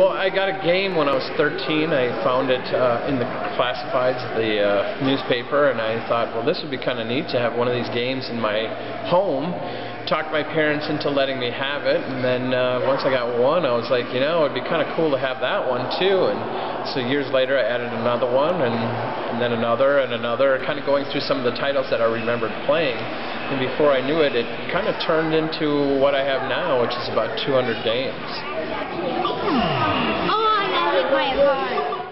Well, I got a game when I was 13. I found it in the classifieds, the newspaper, and I thought, well, this would be kind of neat to have one of these games in my home. Talked my parents into letting me have it, and then once I got one, I was like, you know, it'd be kind of cool to have that one too. And so years later, I added another one, and then another, and another, kind of going through some of the titles that I remembered playing. And before I knew it, it kind of turned into what I have now, which is about 200 games.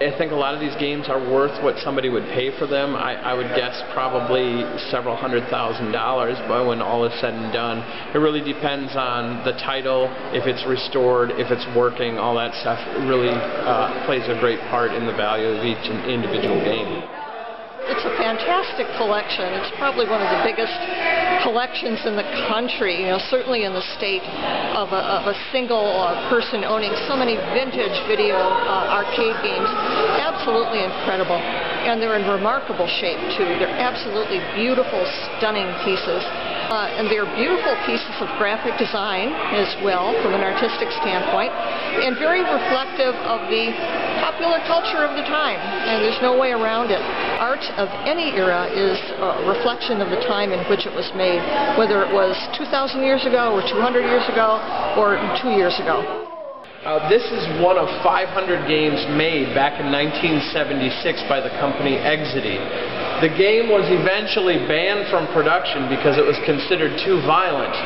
I think a lot of these games are worth what somebody would pay for them. I would guess probably several $100,000, but when all is said and done, it really depends on the title, if it's restored, if it's working, all that stuff really plays a great part in the value of each individual game. It's a fantastic collection. It's probably one of the biggest collections in the country, certainly in the state, of a single person owning so many vintage video arcade games. Absolutely incredible. And they're in remarkable shape, too. They're absolutely beautiful, stunning pieces. And they're beautiful pieces of graphic design as well, from an artistic standpoint, and very reflective of the popular culture of the time. And there's no way around it. Art of any era is a reflection of the time in which it was made, whether it was 2,000 years ago, or 200 years ago, or 2 years ago. This is one of 500 games made back in 1976 by the company Exidy. The game was eventually banned from production because it was considered too violent.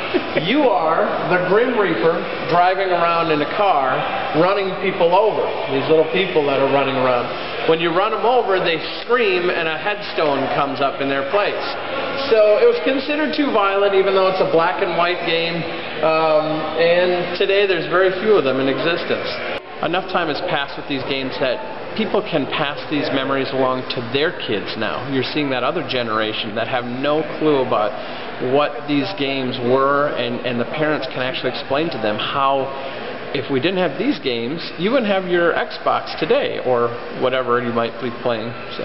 You are the Grim Reaper driving around in a car, running people over. These little people that are running around. When you run them over, they scream and a headstone comes up in their place. So it was considered too violent, even though it's a black and white game. And today there's very few of them in existence. Enough time has passed with these games that people can pass these memories along to their kids now. You're seeing that other generation that have no clue about what these games were, and the parents can actually explain to them how, if we didn't have these games, you wouldn't have your Xbox today, or whatever you might be playing. So.